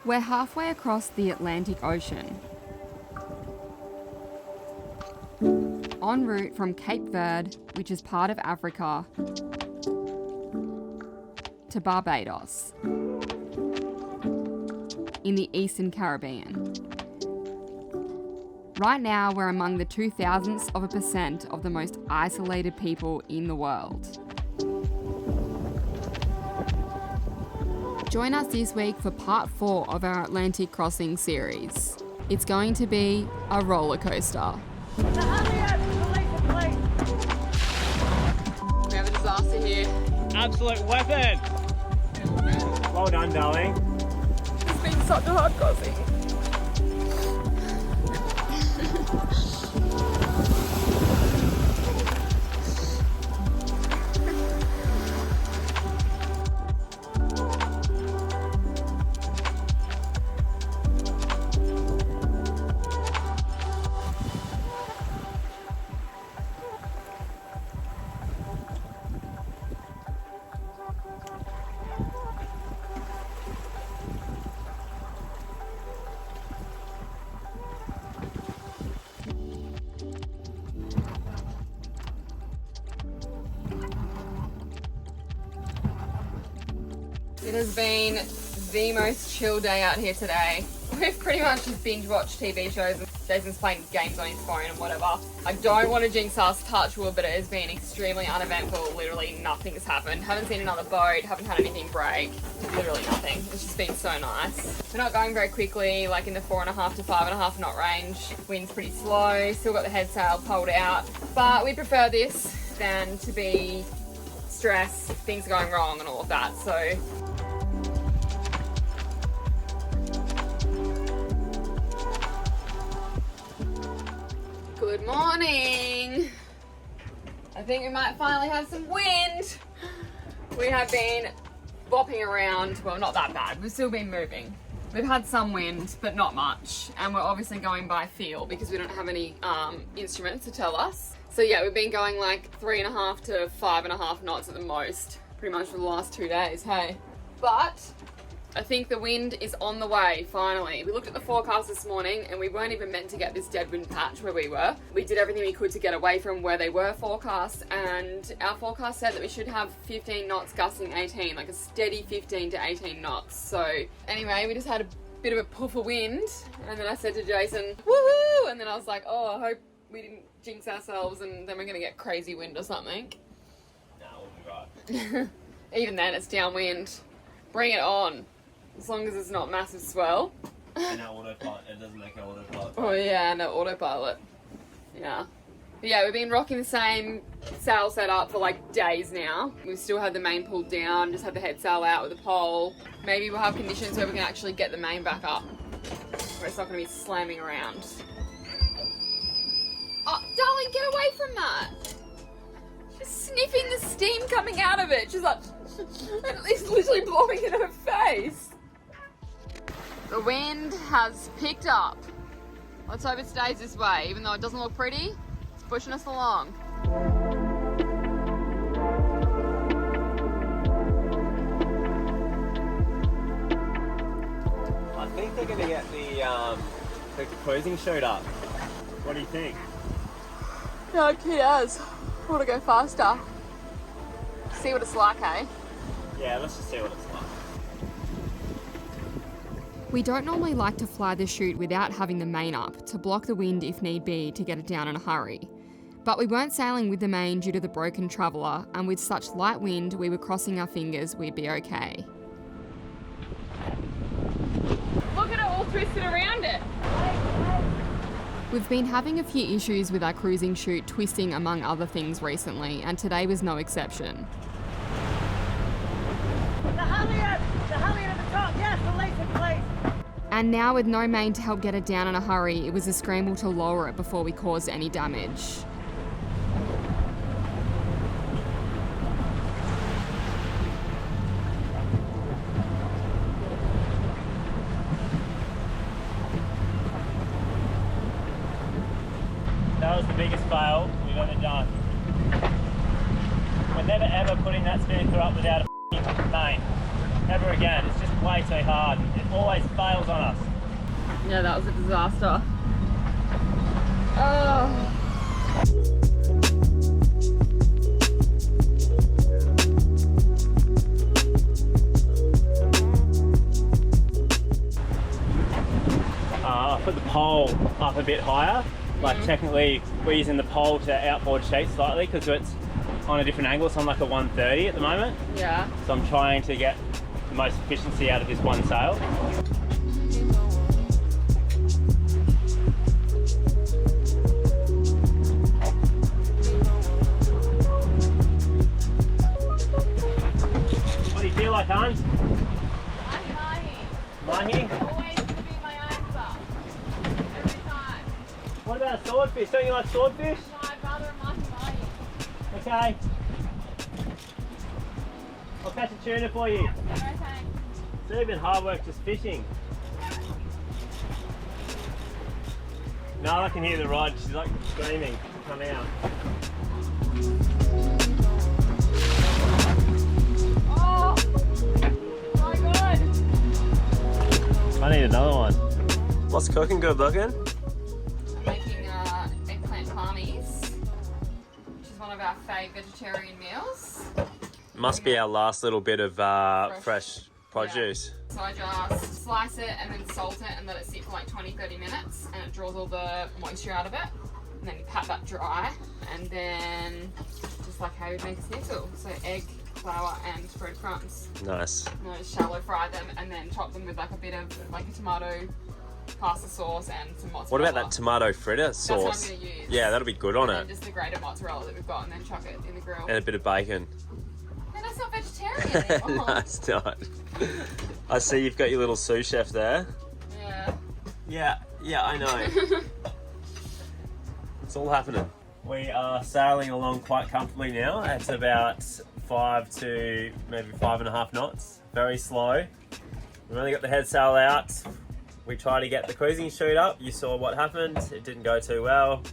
We're halfway across the Atlantic Ocean, en route from Cape Verde, which is part of Africa, to Barbados, in the Eastern Caribbean. Right now, we're among the 0.002% of the most isolated people in the world. Join us this week for part 4 of our Atlantic crossing series. It's going to be a roller coaster. We have a disaster here. Absolute weapon! Well done, darling. It's been such a hard crossing. It has been the most chill day out here today. We've pretty much just binge watched TV shows and Jason's playing games on his phone and whatever. I don't want to jinx us, touch wood, but it has been extremely uneventful. Literally nothing's happened. Haven't seen another boat, haven't had anything break. Literally nothing. It's just been so nice. We're not going very quickly, like in the 4.5 to 5.5 knot range. Wind's pretty slow, still got the head sail pulled out. But we prefer this than to be stressed, things are going wrong and all of that. So good morning. I think we might finally have some wind. We have been bopping around. Well, not that bad. We've still been moving. We've had some wind, but not much. And we're obviously going by feel because we don't have any instruments to tell us. So yeah, we've been going like 3.5 to 5.5 knots at the most, pretty much for the last 2 days, hey? But I think the wind is on the way, finally. We looked at the forecast this morning and we weren't even meant to get this dead wind patch where we were. We did everything we could to get away from where they were forecast, and our forecast said that we should have 15 knots gusting 18, like a steady 15 to 18 knots. So anyway, we just had a bit of a puff of wind, and then I said to Jason, woohoo! And then I was like, oh, I hope we didn't jinx ourselves and then we're gonna get crazy wind or something. No, we'll be right. Even then, it's downwind. Bring it on. As long as it's not massive swell. And our autopilot, it doesn't make an autopilot. Oh yeah, no autopilot. Yeah. But yeah, we've been rocking the same sail setup for like days now. We've still had the main pulled down, just had the head sail out with the pole. Maybe we'll have conditions where we can actually get the main back up, where it's not going to be slamming around. Oh, darling, get away from that! She's sniffing the steam coming out of it. She's like, it's literally blowing in her face. The wind has picked up. Let's hope it stays this way. Even though it doesn't look pretty, it's pushing us along. I think they're going to get the cruising chute up. What do you think? No, he does. I want to go faster. See what it's like, hey? Yeah, let's just see what it's like. We don't normally like to fly the chute without having the main up to block the wind if need be to get it down in a hurry. But we weren't sailing with the main due to the broken Traveller, and with such light wind we were crossing our fingers we'd be okay. Look at it all twisted around it! We've been having a few issues with our cruising chute twisting among other things recently, and today was no exception. The halyard at the top, yes, the lace in place. And now with no main to help get it down in a hurry, it was a scramble to lower it before we caused any damage. That was the biggest fail we've ever done. We're never ever putting that Spinnaker up without a main. Never again. It's just way too hard. always fails on us. Yeah, that was a disaster. Oh. I put the pole up a bit higher. Like technically we're using the pole to outboard sheet slightly because it's on a different angle, so I'm like a 130 at the moment. Yeah. So I'm trying to get the most efficiency out of this one sail. What do you feel like, hon? I'm mahi. Mahi? Always to be my answer. Every time. What about a swordfish? Don't you like swordfish? No, I'd rather a mahi. Okay. I'll catch a tuna for you. No thanks. It's even hard work just fishing. Now I can hear the rod. She's like screaming to come out. Oh my god. I need another one. What's cooking good looking? I'm making eggplant palmies, which is one of our fave vegetarian meals. Must be our last little bit of fresh produce. Yeah. So I just slice it and then salt it and let it sit for like 20-30 minutes and it draws all the moisture out of it. And then you pat that dry and then just like how you'd make a schnitzel. So egg, flour and breadcrumbs. Nice. And then just shallow fry them and then top them with like a bit of like a tomato pasta sauce and some mozzarella. What about that tomato fritter sauce? That's what I'm going to use. Yeah, that'll be good on And it. just the grated mozzarella that we've got and then chuck it in the grill. And a bit of bacon. No, that's not vegetarian anymore. No, it's not. I see you've got your little sous chef there. Yeah. Yeah, I know. It's all happening. We are sailing along quite comfortably now. It's about 5 to maybe 5.5 knots. Very slow. We've only got the head sail out. We tried to get the cruising chute up. You saw what happened. It didn't go too well.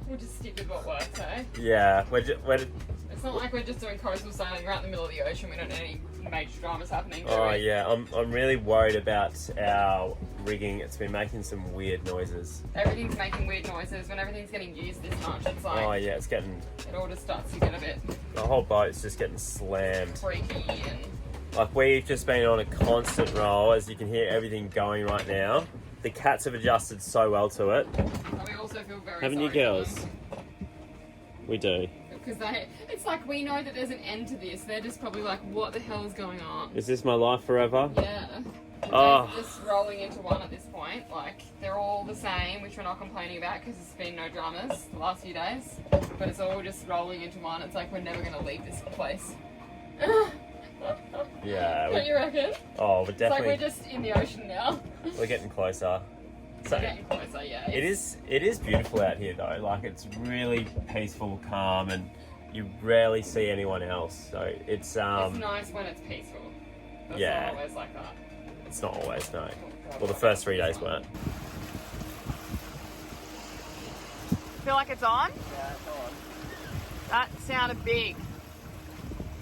We'll just stick with what works, eh? Yeah, It's not like we're just doing coastal sailing. We're out in the middle of the ocean. We don't have any major dramas happening. Oh yeah, I'm really worried about our rigging. It's been making some weird noises. Everything's making weird noises. When everything's getting used this much, it's like... Oh yeah, it's getting... It all just starts to get a bit The whole boat's just getting slammed. freaky and... Like we've just been on a constant roll, as you can hear everything going right now. The cats have adjusted so well to it. And we also feel very Haven't you sorry for girls? them. We do. Because it's like we know that there's an end to this. They're just probably like, what the hell is going on? Is this my life forever? Yeah. The Oh. days are just rolling into one at this point. Like, they're all the same, which we're not complaining about because there's been no dramas the last few days. But it's all just rolling into one. It's like we're never going to leave this place. Yeah. Don't you reckon? Oh, we're It's like definitely... we're just in the ocean now. We're getting closer. So, We're getting closer, yeah. it is beautiful out here though. Like it's really peaceful, calm, and you rarely see anyone else. So it's It's nice when it's peaceful. It's yeah. not always like that. It's not always, no. Well, the first 3 days weren't. Feel like it's on? Yeah, it's on. That sounded big.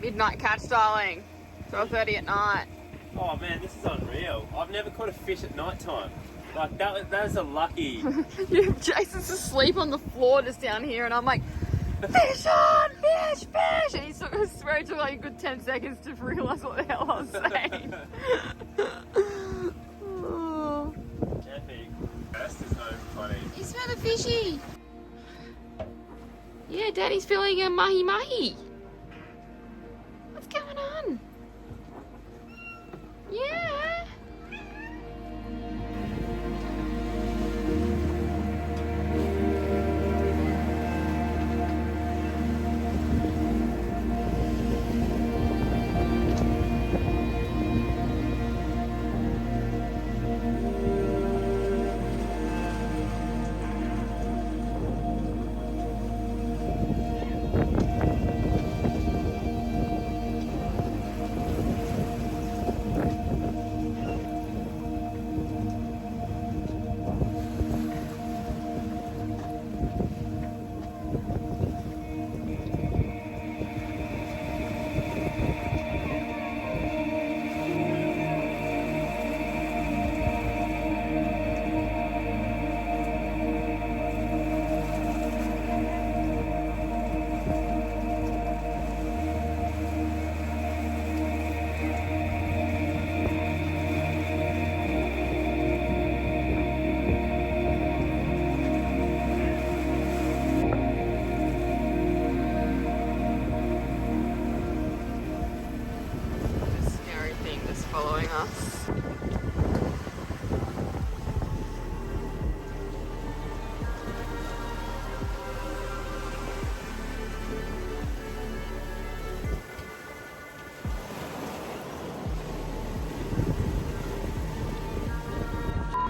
Midnight catch, darling. 12:30 at night. Oh man, this is unreal. I've never caught a fish at night time. Like that is a lucky... Jason's asleep on the floor just down here, and I'm like, fish on, fish, fish! And he swear it took like a good 10 seconds to realise what the hell I was saying. Oh. Epic. Mast is home funny. You smell the fishy? Yeah, Daddy's feeling a mahi mahi. What's going on? Yeah.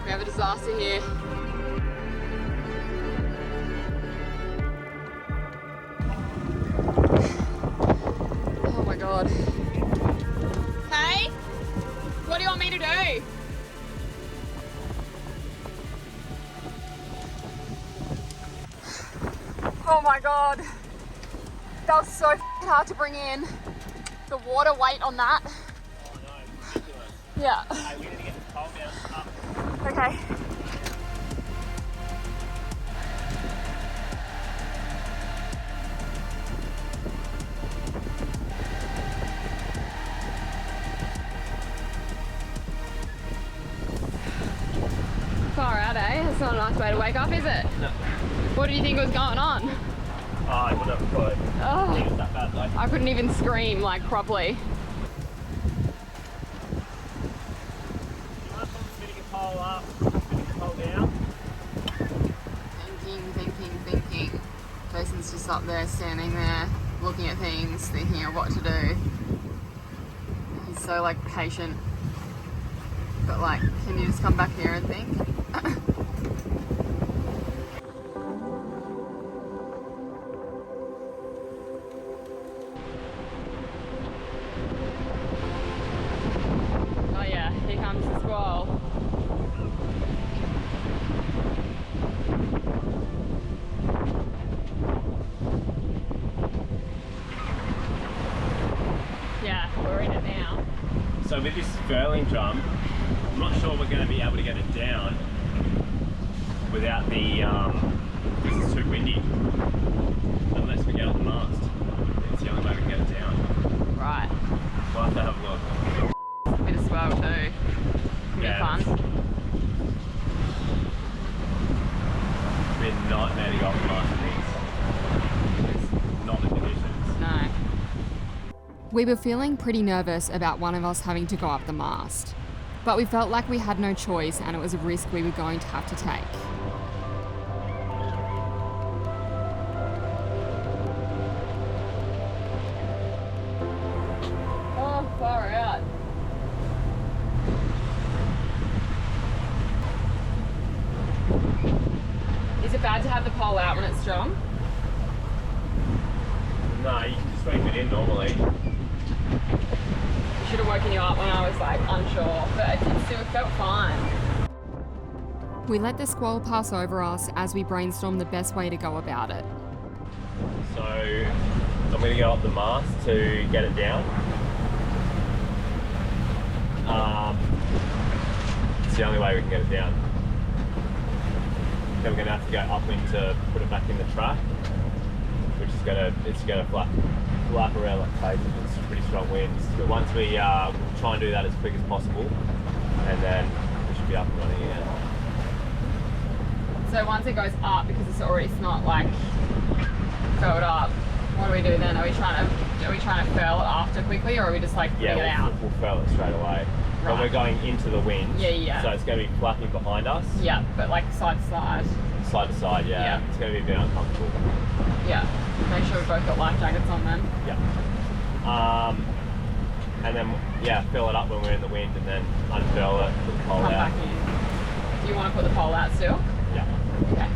We have a disaster here. Oh my god. Hey? What do you want me to do? Oh my god. That was so hard to bring in. The water weight on that. Oh no, it's ridiculous. Yeah. Hey, we need to get the pole down up. Okay. Far out, eh? That's not a nice way to wake up, is it? No. What did you think was going on? Oh, I would have got it. Oh, It was that bad though. I couldn't even scream like properly. You want to spinning a pole up, spinning a pole down? Thinking. Jason's just up there, standing there, looking at things, thinking of what to do. He's so like patient. But like, can you just come back here and think? Oh yeah, here comes the squall. Yeah, we're in it now. So with this furling drum, I'm not sure we're going to be able to get it down without the, this is too windy, unless we get on the mast. It's the only way we can get it down. Right. We'll have to have a look. Bit of swell too. Can be fun. It's been a nightmare to go off the mast of these. It's not the conditions. No. We were feeling pretty nervous about one of us having to go up the mast, but we felt like we had no choice and it was a risk we were going to have to take. Oh, far out. Is it bad to have the pole out when it's strong? No, you can just wave it in normally. Should have woken you up when I was like unsure, but it felt fine. We let the squall pass over us as we brainstormed the best way to go about it. So I'm going to go up the mast to get it down. It's the only way we can get it down. Then we're going to have to go upwind to put it back in the track, which is going to flap around like crazy. It's pretty strong winds. But once we try and do that as quick as possible, and then we should be up and running again. So once it goes up, because it's not like furled up, what do we do then? Are we trying to furl it after quickly, or are we just like putting it out? We'll furl it straight away. Right. But we're going into the wind. Yeah. So it's going to be flapping behind us. Yeah, but like side to side. Side to side, yeah. It's going to be a bit uncomfortable. Yeah. Make sure we've both got life jackets on then. Yeah. And then, fill it up when we're in the wind and then unfurl it, put the pole Come out. back in. Do you want to put the pole out still? Yeah. Okay.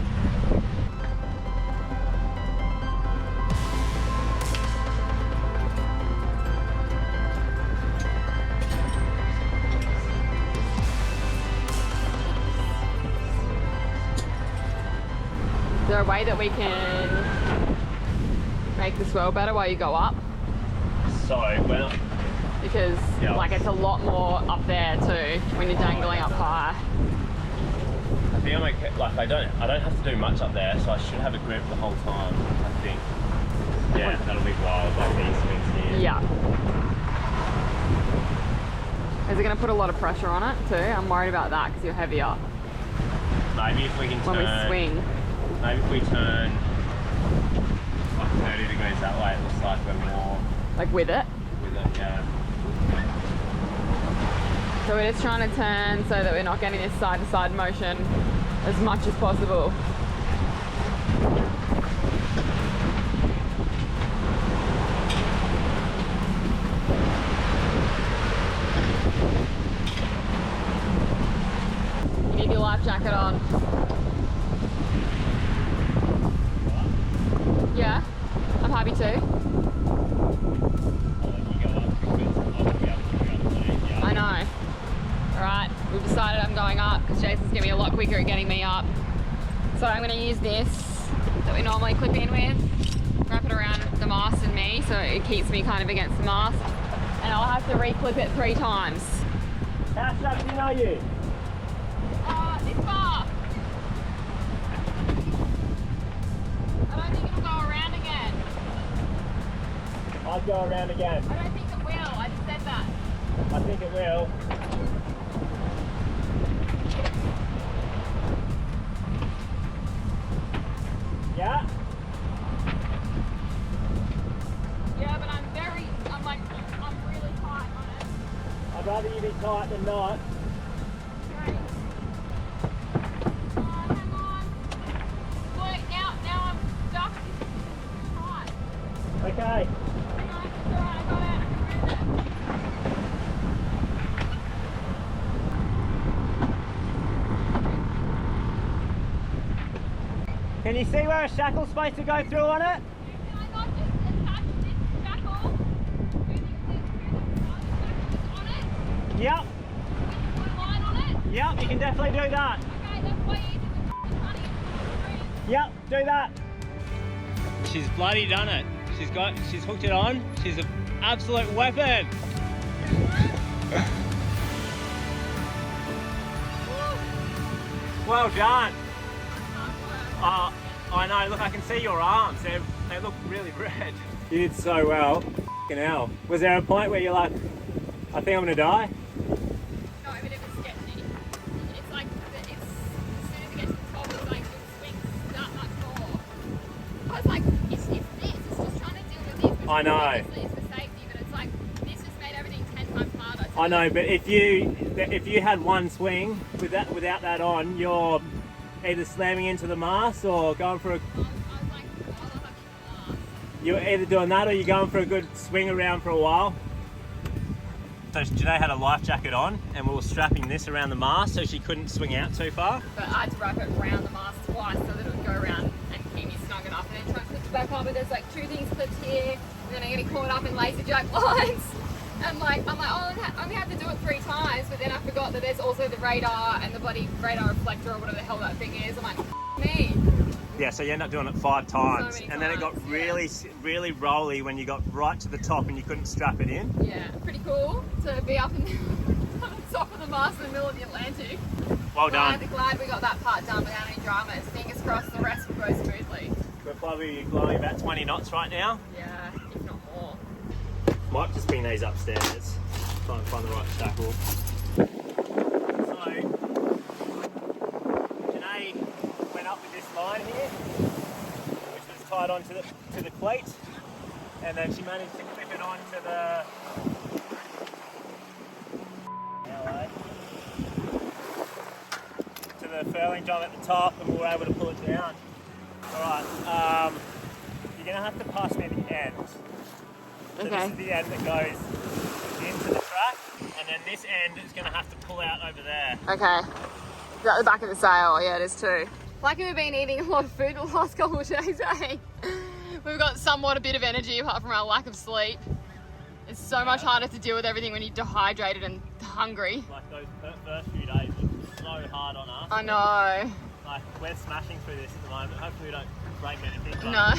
Is there a way that we can make the swell better while you go up? So, well, Because like it's a lot more up there too when you're dangling up high. I think I'm okay. Like I don't have to do much up there, so I should have a grip the whole time, I think. Yeah, that'll be wild, like these things here. Yeah. Is it going to put a lot of pressure on it too? I'm worried about that because you're heavier. Maybe if we can turn... When we swing. Maybe if we turn like 30 degrees that way, it looks like we're more Like with it? with it, yeah. So we're just trying to turn so that we're not getting this side to side motion as much as possible. You need with your life jacket on. Yeah, I'm happy to. I know. Alright, we've decided I'm going up because Jason's going to be a lot quicker at getting me up. So I'm going to use this that we normally clip in with, wrap it around the mast and me so it keeps me kind of against the mast. And I'll have to re-clip it 3 times. How strapped in are you? This far. I don't think it'll go around again. I'd go around again. I don't think it will, I just said that. I think it will. Yeah? Yeah, but I'm really tight on it. I'd rather you be tight than not. Great. Hang on. Wait, now I'm stuck. It's tight. Okay. Hang on, it's alright, I got it. I can move it. Can you see where a shackle's supposed to go through on it? Can I not just attach this shackle to the shackle on it? Yep. Put a line on it? Yep, you can definitely do that. Okay, that's way easier than running into the Yep, do that. She's bloody done it. She's hooked it on. She's an absolute weapon. Well done. I know, look, I can see your arms. They look really red. You did so well. F***ing hell. Was there a point where you're like, I think I'm gonna die? No, but it was sketchy. It's like, as soon as it gets to the top, it's like the swings that much more. I was like, it's this. It's just trying to deal with this. Which I know. obviously is for safety, but it's like, this just made everything 10 times harder. I know, but if you had one swing without that on, you're either slamming into the mast or going for a... I was like, oh, I'll have to last. You're either doing that or you're going for a good swing around for a while. So Janae had a life jacket on and we were strapping this around the mast so she couldn't swing out too far. But I had to wrap it around the mast twice so that it would go around and keep me snug enough. And then try to clip it back on, but there's like 2 things clipped here, and then I'm getting caught up in laser jack lines. And like, I'm like, oh, I only have to do it 3 times, but then I forgot that there's also the radar and the bloody radar reflector or whatever the hell that thing is. I'm like, me. Yeah, so you end up doing it 5 times. So many and then it got times, really, really rolly when you got right to the top and you couldn't strap it in. Yeah, pretty cool to be up in on the top of the mast in the middle of the Atlantic. Well done. Glad we got that part done without any dramas. Fingers crossed the rest will go smoothly. We're probably blowing about 20 knots right now. Yeah, if not more. Might just bring these upstairs. Try and find the right shackle. So, Janae went up with this line here, which was tied onto to the cleat, and then she managed to clip it onto the furling drum at the top, and we were able to pull it down. Alright, you're going to have to pass me the end. So Okay. this is the end that goes into the track, and then this end is going to have to pull out over there. Okay. Is that the back of the sail? Yeah, it is too. Like we've been eating a lot of food the last couple of days, eh? We've got somewhat a bit of energy apart from our lack of sleep. It's so much harder to deal with everything when you're dehydrated and hungry. Like those first few days were so hard on us. I know. Like, we're smashing through this at the moment. Hopefully we don't break anything. But No.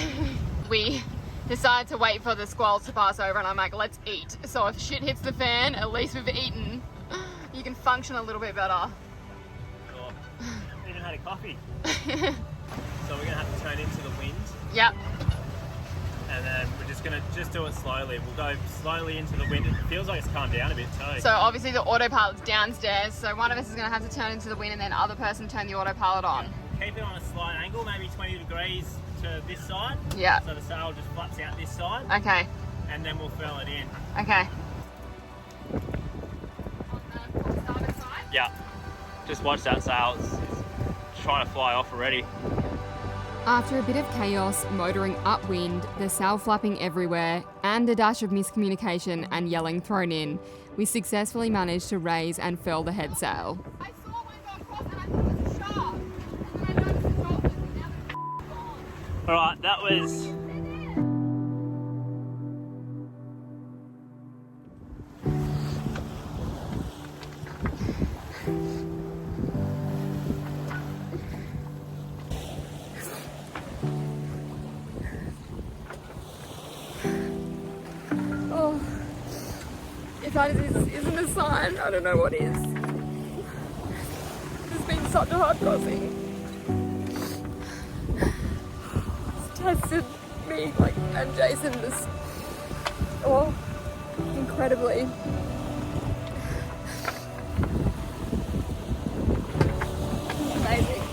We decided to wait for the squalls to pass over and I'm like, let's eat. So if shit hits the fan, at least we've eaten. You can function a little bit better. Sure. Even had a coffee. So we're going to have to turn into the wind. Yep. And then we're just going to do it slowly. We'll go slowly into the wind. It feels like it's calmed down a bit too. So obviously the autopilot's downstairs, so one of us is going to have to turn into the wind and then the other person turn the autopilot on. Keep it on a slight angle, maybe 20 degrees to this side. Yeah. So the sail just flaps out this side. Okay. And then we'll furl it in. Okay. On the starboard side? Yeah. Just watch that sail. It's trying to fly off already. After a bit of chaos, motoring upwind, the sail flapping everywhere, and a dash of miscommunication and yelling thrown in, we successfully managed to raise and furl the head sail. I saw one go across and I thought Alright, that was... Oh, if that isn't a sign, I don't know what is. It's been such a hard crossing. It's tested me, like, and Jason just, oh, incredibly. Amazing.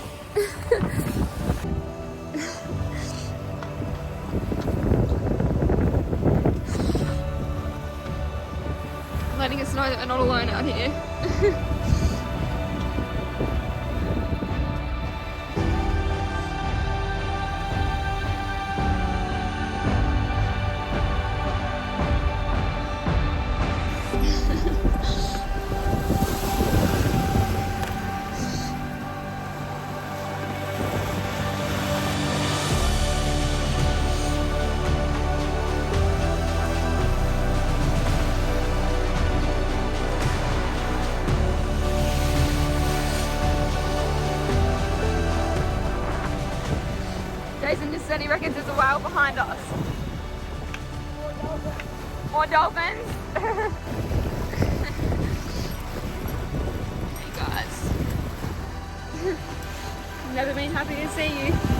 Letting us know that we're not alone out here. Jason just said he reckons there's a whale behind us. More dolphins. Hey guys. Never been happy to see you.